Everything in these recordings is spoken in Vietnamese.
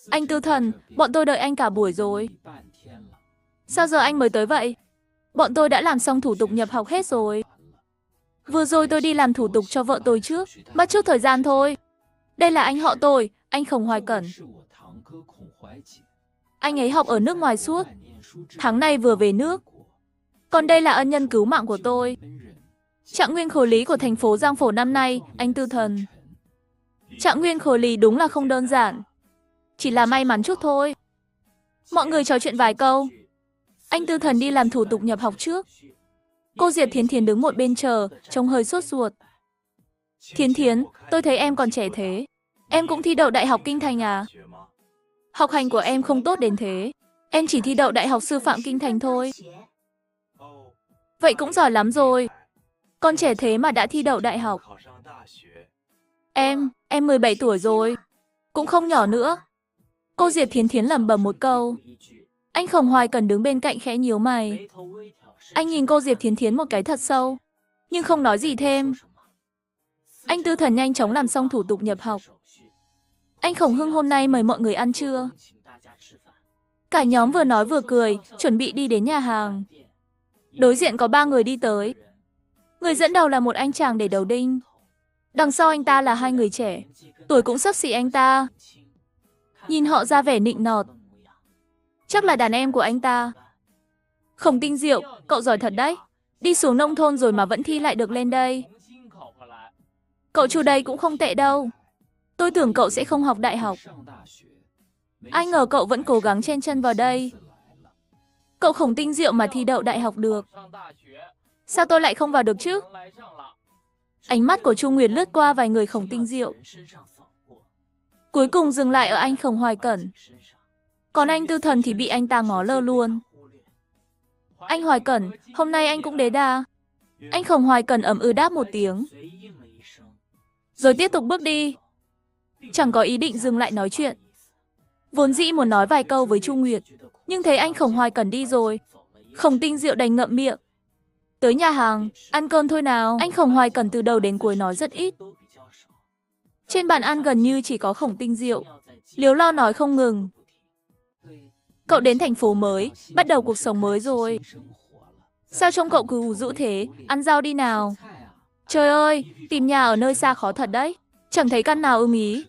Anh Tư Thần, bọn tôi đợi anh cả buổi rồi. Sao giờ anh mới tới vậy? Bọn tôi đã làm xong thủ tục nhập học hết rồi. Vừa rồi tôi đi làm thủ tục cho vợ tôi trước, mất chút thời gian thôi. Đây là anh họ tôi, anh Khổng Hoài Cẩn. Anh ấy học ở nước ngoài suốt, tháng này vừa về nước. Còn đây là ân nhân cứu mạng của tôi. Trạng nguyên khối lý của thành phố Giang Phổ năm nay, anh Tư Thần. Trạng nguyên khối lý đúng là không đơn giản. Chỉ là may mắn chút thôi. Mọi người trò chuyện vài câu. Anh Tư Thần đi làm thủ tục nhập học trước. Cô Diệp Thiến Thiến đứng một bên chờ, trông hơi sốt ruột. Thiến Thiến, tôi thấy em còn trẻ thế. Em cũng thi đậu Đại học Kinh Thành à? Học hành của em không tốt đến thế. Em chỉ thi đậu Đại học Sư phạm Kinh Thành thôi. Vậy cũng giỏi lắm rồi. Con trẻ thế mà đã thi đậu đại học. Em 17 tuổi rồi. Cũng không nhỏ nữa. Cô Diệp Thiến Thiến lẩm bẩm một câu. Anh Khổng Hoài Cẩn đứng bên cạnh khẽ nhíu mày. Anh nhìn cô Diệp Thiến Thiến một cái thật sâu, nhưng không nói gì thêm. Anh Tư Thần nhanh chóng làm xong thủ tục nhập học. Anh Khổng Hưng hôm nay mời mọi người ăn trưa. Cả nhóm vừa nói vừa cười, chuẩn bị đi đến nhà hàng. Đối diện có 3 người đi tới. Người dẫn đầu là một anh chàng để đầu đinh. Đằng sau anh ta là 2 người trẻ, tuổi cũng xấp xỉ anh ta. Nhìn họ ra vẻ nịnh nọt. Chắc là đàn em của anh ta. Khổng Tinh Diệu, cậu giỏi thật đấy. Đi xuống nông thôn rồi mà vẫn thi lại được lên đây. Cậu Chu đây cũng không tệ đâu. Tôi tưởng cậu sẽ không học đại học. Ai ngờ cậu vẫn cố gắng chen chân vào đây. Cậu Khổng Tinh Diệu mà thi đậu đại học được. Sao tôi lại không vào được chứ? Ánh mắt của Chu Nguyệt lướt qua vài người Khổng Tinh Diệu. Cuối cùng dừng lại ở anh Khổng Hoài Cẩn. Còn anh Tư Thần thì bị anh ta ngó lơ luôn. Anh Hoài Cẩn, hôm nay anh cũng đế đa. Anh Khổng Hoài Cẩn ậm ừ đáp một tiếng. Rồi tiếp tục bước đi. Chẳng có ý định dừng lại nói chuyện. Vốn dĩ muốn nói vài câu với Chu Nguyệt, nhưng thấy anh Khổng Hoài Cẩn đi rồi. Khổng Tinh Diệu đành ngậm miệng. Tới nhà hàng, ăn cơm thôi nào. Anh Khổng Hoài Cẩn từ đầu đến cuối nói rất ít. Trên bàn ăn gần như chỉ có Khổng Tinh Diệu. Liếu lo nói không ngừng. Cậu đến thành phố mới, bắt đầu cuộc sống mới rồi. Sao trông cậu cứ ủ rũ thế, ăn rau đi nào. Trời ơi, tìm nhà ở nơi xa khó thật đấy. Chẳng thấy căn nào ưng ý.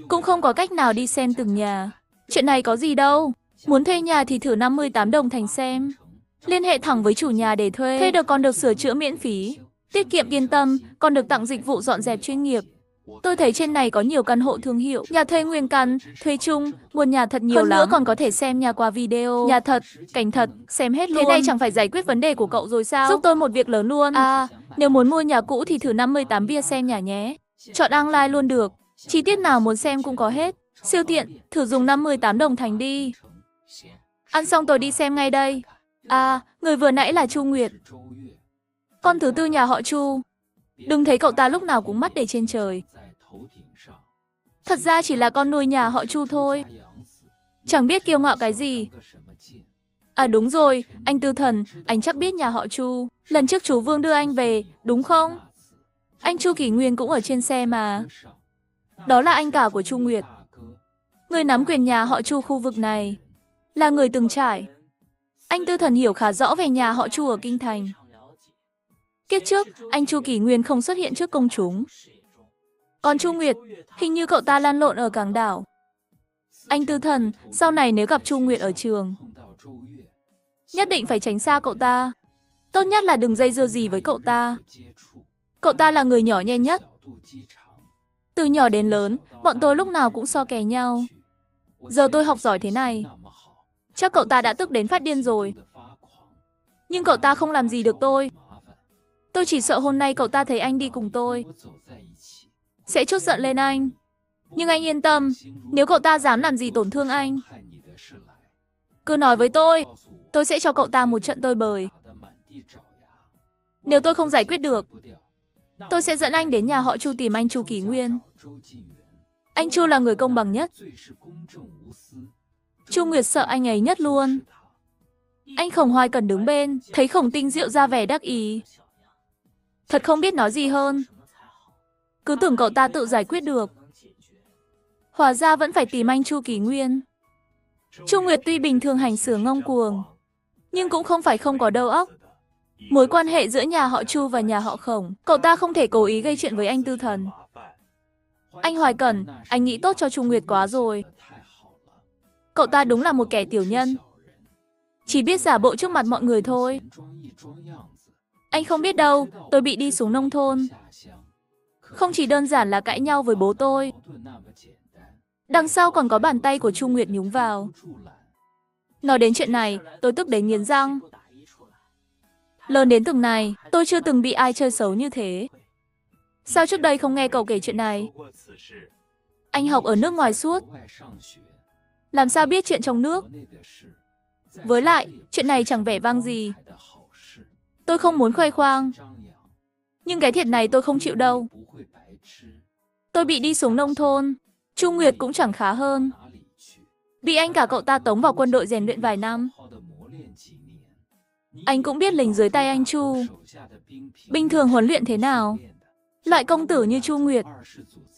Cũng không có cách nào đi xem từng nhà. Chuyện này có gì đâu. Muốn thuê nhà thì thử 58 đồng thành xem. Liên hệ thẳng với chủ nhà để thuê. Thuê được còn được sửa chữa miễn phí. Tiết kiệm yên tâm, còn được tặng dịch vụ dọn dẹp chuyên nghiệp. Tôi thấy trên này có nhiều căn hộ thương hiệu, nhà thuê nguyên căn, thuê chung, nguồn nhà thật nhiều lắm. Hơn nữa còn có thể xem nhà qua video. Nhà thật, cảnh thật, xem hết luôn. Thế này chẳng phải giải quyết vấn đề của cậu rồi sao? Giúp tôi một việc lớn luôn. À, nếu muốn mua nhà cũ thì thử 58 bia xem nhà nhé. Chọn online luôn được. Chi tiết nào muốn xem cũng có hết. Siêu tiện, thử dùng 58 đồng thành đi. Ăn xong tôi đi xem ngay đây. À, người vừa nãy là Chu Nguyệt. Con thứ tư nhà họ Chu. Đừng thấy cậu ta lúc nào cũng mắt để trên trời. Thật ra chỉ là con nuôi nhà họ Chu thôi. Chẳng biết kiêu ngạo cái gì. À đúng rồi, anh Tư Thần, anh chắc biết nhà họ Chu. Lần trước chú Vương đưa anh về, đúng không? Anh Chu Kỷ Nguyên cũng ở trên xe mà. Đó là anh cả của Chu Nguyệt. Người nắm quyền nhà họ Chu khu vực này. Là người từng trải. Anh Tư Thần hiểu khá rõ về nhà họ Chu ở Kinh Thành. Kiếp trước, anh Chu Kỷ Nguyên không xuất hiện trước công chúng. Còn Chu Nguyệt, hình như cậu ta lăn lộn ở Cảng Đảo. Anh Tư Thần, sau này nếu gặp Chu Nguyệt ở trường, nhất định phải tránh xa cậu ta. Tốt nhất là đừng dây dưa gì với cậu ta. Cậu ta là người nhỏ nhen nhất. Từ nhỏ đến lớn, bọn tôi lúc nào cũng so kè nhau. Giờ tôi học giỏi thế này, chắc cậu ta đã tức đến phát điên rồi. Nhưng cậu ta không làm gì được tôi. Tôi chỉ sợ hôm nay cậu ta thấy anh đi cùng tôi sẽ trút giận lên anh. Nhưng anh yên tâm, nếu cậu ta dám làm gì tổn thương anh, cứ nói với tôi sẽ cho cậu ta một trận tơi bời. Nếu tôi không giải quyết được, tôi sẽ dẫn anh đến nhà họ Chu tìm anh Chu Kỷ Nguyên. Anh Chu là người công bằng nhất. Chu Nguyệt sợ anh ấy nhất luôn. Anh Khổng Hoài Cẩn đứng bên, thấy Khổng Tinh Diệu ra vẻ đắc ý. Thật không biết nói gì hơn. Cứ tưởng cậu ta tự giải quyết được. Hóa ra vẫn phải tìm anh Chu Kỳ Nguyên. Chu Nguyệt tuy bình thường hành xử ngông cuồng, nhưng cũng không phải không có đầu óc. Mối quan hệ giữa nhà họ Chu và nhà họ Khổng, cậu ta không thể cố ý gây chuyện với anh Tư Thần. Anh Hoài Cẩn, anh nghĩ tốt cho Chu Nguyệt quá rồi. Cậu ta đúng là một kẻ tiểu nhân, chỉ biết giả bộ trước mặt mọi người thôi. Anh không biết đâu, tôi bị đi xuống nông thôn. Không chỉ đơn giản là cãi nhau với bố tôi. Đằng sau còn có bàn tay của Chu Nguyệt nhúng vào. Nói đến chuyện này, tôi tức đến nghiến răng. Lớn đến từng này, tôi chưa từng bị ai chơi xấu như thế. Sao trước đây không nghe cậu kể chuyện này? Anh học ở nước ngoài suốt, làm sao biết chuyện trong nước? Với lại, chuyện này chẳng vẻ vang gì. Tôi không muốn khoe khoang, nhưng cái thiệt này tôi không chịu đâu. Tôi bị đi xuống nông thôn, Chu Nguyệt cũng chẳng khá hơn. Bị anh cả cậu ta tống vào quân đội rèn luyện vài năm. Anh cũng biết lính dưới tay anh Chu bình thường huấn luyện thế nào. Loại công tử như Chu Nguyệt,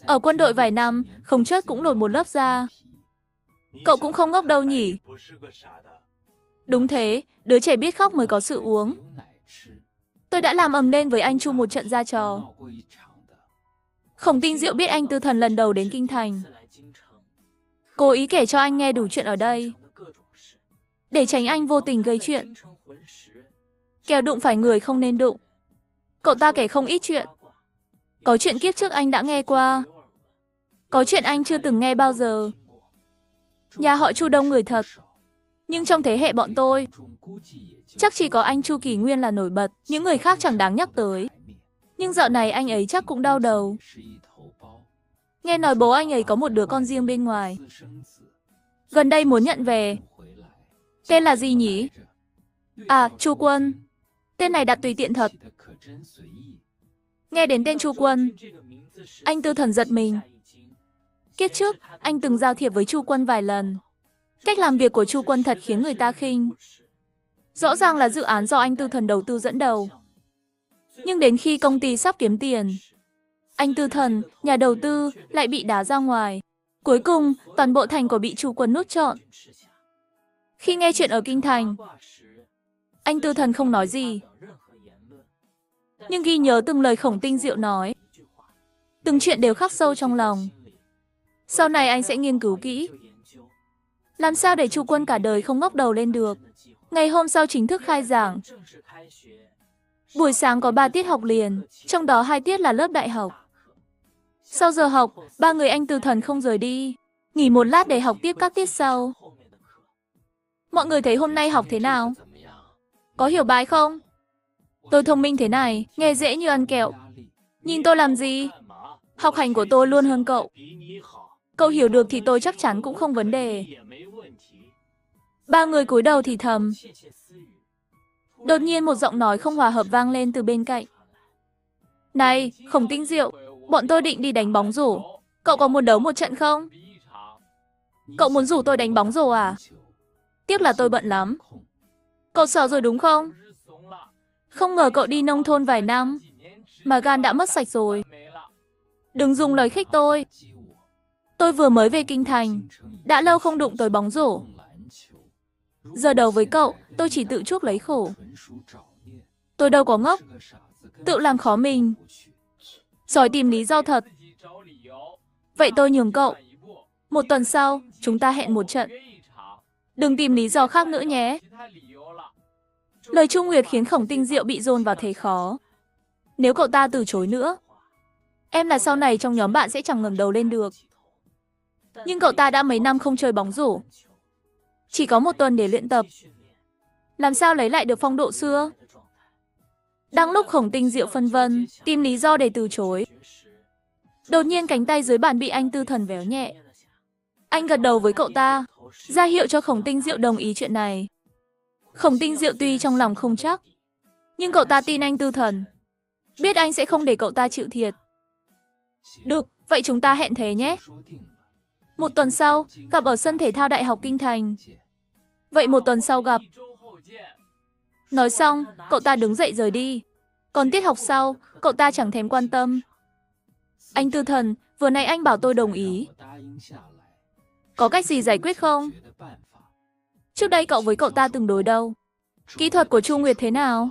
ở quân đội vài năm, không chết cũng lột một lớp da. Cậu cũng không ngốc đâu nhỉ? Đúng thế, đứa trẻ biết khóc mới có sự uống. Tôi đã làm ầm lên với anh Chu một trận ra trò. Khổng Tinh Diệu biết anh Tư Thần lần đầu đến Kinh Thành, cố ý kể cho anh nghe đủ chuyện ở đây, để tránh anh vô tình gây chuyện. Kẻo đụng phải người không nên đụng. Cậu ta kể không ít chuyện. Có chuyện kiếp trước anh đã nghe qua, có chuyện anh chưa từng nghe bao giờ. Nhà họ Chu đông người thật, nhưng trong thế hệ bọn tôi, chắc chỉ có anh Chu Kỳ Nguyên là nổi bật, những người khác chẳng đáng nhắc tới. Nhưng dạo này anh ấy chắc cũng đau đầu. Nghe nói bố anh ấy có một đứa con riêng bên ngoài, gần đây muốn nhận về. Tên là gì nhỉ? À, Chu Quân. Tên này đặt tùy tiện thật. Nghe đến tên Chu Quân, anh Tư Thần giật mình. Kiếp trước, anh từng giao thiệp với Chu Quân vài lần. Cách làm việc của Chu Quân thật khiến người ta khinh. Rõ ràng là dự án do anh Tư Thần đầu tư dẫn đầu. Nhưng đến khi công ty sắp kiếm tiền, anh Tư Thần, nhà đầu tư, lại bị đá ra ngoài. Cuối cùng, toàn bộ thành quả bị Chu Quân nuốt trọn. Khi nghe chuyện ở Kinh Thành, anh Tư Thần không nói gì, nhưng ghi nhớ từng lời Khổng Tinh Diệu nói. Từng chuyện đều khắc sâu trong lòng. Sau này anh sẽ nghiên cứu kỹ, làm sao để Chu Quân cả đời không ngóc đầu lên được. Ngày hôm sau chính thức khai giảng. Buổi sáng có 3 tiết học liền, trong đó 2 tiết là lớp đại học. Sau giờ học, 3 người anh Tư Thần không rời đi, nghỉ một lát để học tiếp các tiết sau. Mọi người thấy hôm nay học thế nào? Có hiểu bài không? Tôi thông minh thế này, nghe dễ như ăn kẹo. Nhìn tôi làm gì? Học hành của tôi luôn hơn cậu. Cậu hiểu được thì tôi chắc chắn cũng không vấn đề. 3 người cúi đầu thì thầm. Đột nhiên một giọng nói không hòa hợp vang lên từ bên cạnh. Này, Khổng Tinh Diệu, bọn tôi định đi đánh bóng rổ. Cậu có muốn đấu một trận không? Cậu muốn rủ tôi đánh bóng rổ à? Tiếc là tôi bận lắm. Cậu sợ rồi đúng không? Không ngờ cậu đi nông thôn vài năm, mà gan đã mất sạch rồi. Đừng dùng lời khích tôi. Tôi vừa mới về Kinh Thành, đã lâu không đụng tới bóng rổ. Giờ đầu với cậu, tôi chỉ tự chuốc lấy khổ. Tôi đâu có ngốc, tự làm khó mình. Giỏi tìm lý do thật. Vậy tôi nhường cậu. 1 tuần sau, chúng ta hẹn một trận. Đừng tìm lý do khác nữa nhé. Lời Chu Nguyệt khiến Khổng Tinh Diệu bị dồn vào thế khó. Nếu cậu ta từ chối nữa, em là sau này trong nhóm bạn sẽ chẳng ngẩng đầu lên được. Nhưng cậu ta đã mấy năm không chơi bóng rổ, chỉ có 1 tuần để luyện tập, làm sao lấy lại được phong độ xưa? Đang lúc Khổng Tinh Diệu phân vân, tìm lý do để từ chối, đột nhiên cánh tay dưới bàn bị anh Tư Thần véo nhẹ. Anh gật đầu với cậu ta, ra hiệu cho Khổng Tinh Diệu đồng ý chuyện này. Khổng Tinh Diệu tuy trong lòng không chắc, nhưng cậu ta tin anh Tư Thần, biết anh sẽ không để cậu ta chịu thiệt. Được, vậy chúng ta hẹn thế nhé. 1 tuần sau, gặp ở sân thể thao Đại học Kinh Thành. Vậy 1 tuần sau gặp. Nói xong, cậu ta đứng dậy rời đi. Còn tiết học sau, cậu ta chẳng thèm quan tâm. Anh Tư Thần, vừa nãy anh bảo tôi đồng ý. Có cách gì giải quyết không? Trước đây cậu với cậu ta từng đối đầu. Kỹ thuật của Chu Nguyệt thế nào?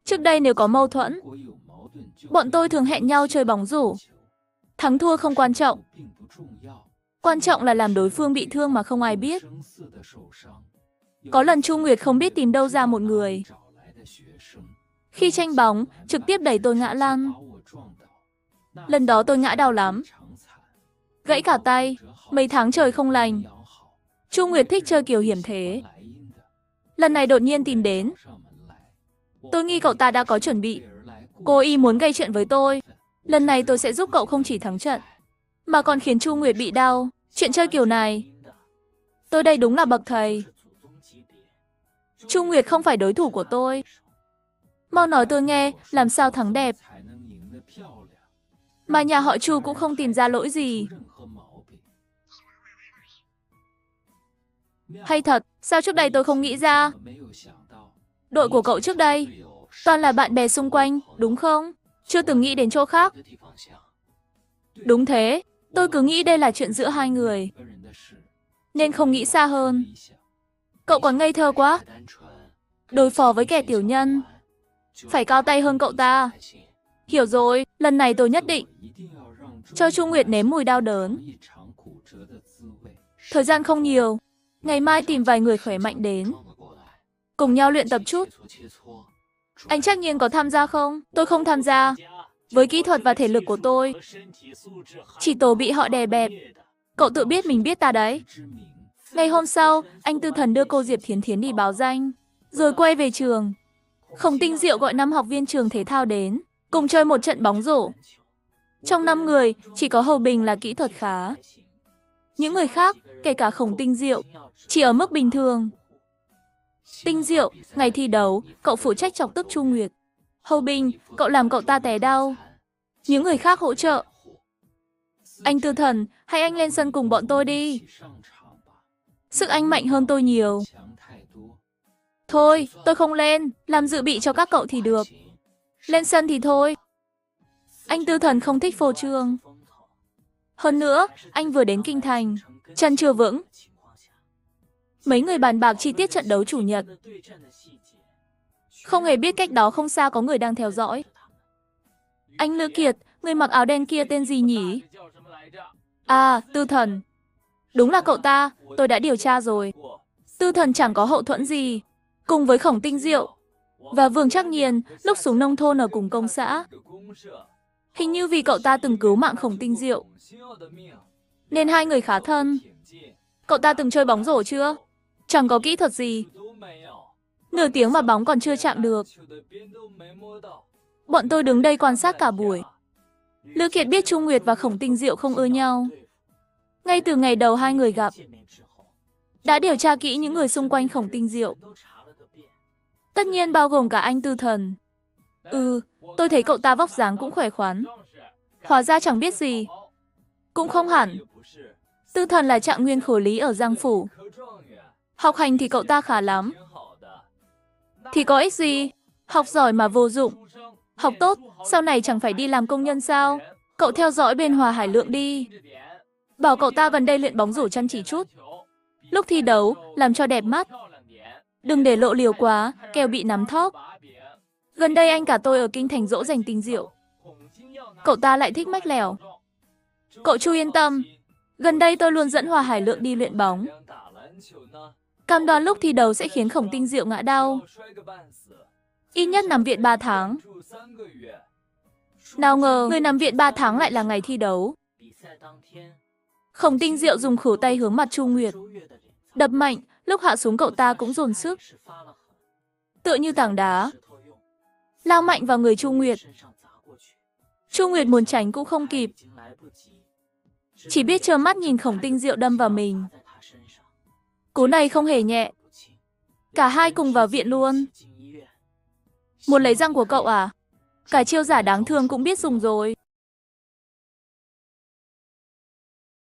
Trước đây nếu có mâu thuẫn, bọn tôi thường hẹn nhau chơi bóng rổ. Thắng thua không quan trọng. Quan trọng là làm đối phương bị thương mà không ai biết. Có lần Chu Nguyệt không biết tìm đâu ra một người. Khi tranh bóng, trực tiếp đẩy tôi ngã lăn. Lần đó tôi ngã đau lắm. Gãy cả tay, mấy tháng trời không lành. Chu Nguyệt thích chơi kiểu hiểm thế. Lần này đột nhiên tìm đến. Tôi nghi cậu ta đã có chuẩn bị. Cô y muốn gây chuyện với tôi. Lần này tôi sẽ giúp cậu không chỉ thắng trận, mà còn khiến Chu Nguyệt bị đau. Chuyện chơi kiểu này, tôi đây đúng là bậc thầy. Chu Nguyệt không phải đối thủ của tôi. Mau nói tôi nghe, làm sao thắng đẹp. Mà nhà họ Chu cũng không tìm ra lỗi gì. Hay thật, sao trước đây tôi không nghĩ ra? Đội của cậu trước đây toàn là bạn bè xung quanh, đúng không? Chưa từng nghĩ đến chỗ khác. Đúng thế, tôi cứ nghĩ đây là chuyện giữa hai người, nên không nghĩ xa hơn. Cậu còn ngây thơ quá. Đối phó với kẻ tiểu nhân, phải cao tay hơn cậu ta. Hiểu rồi, lần này tôi nhất định cho Chu Nguyệt nếm mùi đau đớn. Thời gian không nhiều, ngày mai tìm vài người khỏe mạnh đến, cùng nhau luyện tập chút. Anh Trác Nhiên có tham gia không? Tôi không tham gia. Với kỹ thuật và thể lực của tôi, chỉ tổ bị họ đè bẹp. Cậu tự biết mình biết ta đấy. Ngày hôm sau, anh Tư Thần đưa cô Diệp Thiến Thiến đi báo danh, rồi quay về trường. Khổng Tinh Diệu gọi 5 học viên trường thể thao đến, cùng chơi một trận bóng rổ. Trong 5 người, chỉ có Hầu Bình là kỹ thuật khá. Những người khác, kể cả Khổng Tinh Diệu, chỉ ở mức bình thường. Tinh Diệu, ngày thi đấu, cậu phụ trách chọc tức Chu Nguyệt. Hầu Bình, cậu làm cậu ta té đau. Những người khác hỗ trợ. Anh Tư Thần, hay anh lên sân cùng bọn tôi đi. Sức anh mạnh hơn tôi nhiều. Thôi, tôi không lên, làm dự bị cho các cậu thì được. Lên sân thì thôi. Anh Tư Thần không thích phô trương. Hơn nữa, anh vừa đến kinh thành, chân chưa vững. Mấy người bàn bạc chi tiết trận đấu chủ nhật. Không hề biết cách đó không xa có người đang theo dõi. Anh Lữ Kiệt, người mặc áo đen kia tên gì nhỉ? À, Tư Thần. Đúng là cậu ta, tôi đã điều tra rồi. Tư Thần chẳng có hậu thuẫn gì. Cùng với Khổng Tinh Diệu và Vương Trác Nhiên, lúc xuống nông thôn ở cùng công xã. Hình như vì cậu ta từng cứu mạng Khổng Tinh Diệu, nên hai người khá thân. Cậu ta từng chơi bóng rổ chưa? Chẳng có kỹ thuật gì. Nửa tiếng mà bóng còn chưa chạm được. Bọn tôi đứng đây quan sát cả buổi. Lữ Kiệt biết Chu Nguyệt và Khổng Tinh Diệu không ưa nhau. Ngay từ ngày đầu hai người gặp, đã điều tra kỹ những người xung quanh Khổng Tinh Diệu. Tất nhiên bao gồm cả anh Tư Thần. Tôi thấy cậu ta vóc dáng cũng khỏe khoắn. Hóa ra chẳng biết gì. Cũng không hẳn. Tư Thần là trạng nguyên khổ lý ở Giang Phủ. Học hành thì cậu ta khá lắm. Thì có ích gì? Học giỏi mà vô dụng. Học tốt, sau này chẳng phải đi làm công nhân sao? Cậu theo dõi bên Hòa Hải Lượng đi. Bảo cậu ta gần đây luyện bóng rổ chăm chỉ chút. Lúc thi đấu, làm cho đẹp mắt. Đừng để lộ liều quá, kẻo bị nắm thóp. Gần đây anh cả tôi ở kinh thành dỗ dành Tinh Diệu. Cậu ta lại thích mách lẻo. Cậu Chu yên tâm. Gần đây tôi luôn dẫn Hòa Hải Lượng đi luyện bóng. Cam đoan lúc thi đấu sẽ khiến Khổng Tinh Diệu ngã đau. Ít nhất nằm viện 3 tháng. Nào ngờ, người nằm viện 3 tháng lại là ngày thi đấu. Khổng Tinh Diệu dùng khuỷu tay hướng mặt Chu Nguyệt. Đập mạnh, lúc hạ xuống cậu ta cũng dồn sức. Tựa như tảng đá. Lao mạnh vào người Chu Nguyệt. Chu Nguyệt muốn tránh cũng không kịp. Chỉ biết trơ mắt nhìn Khổng Tinh Diệu đâm vào mình. Cú này không hề nhẹ. Cả hai cùng vào viện luôn. Muốn lấy răng của cậu à? Cả chiêu giả đáng thương cũng biết dùng rồi.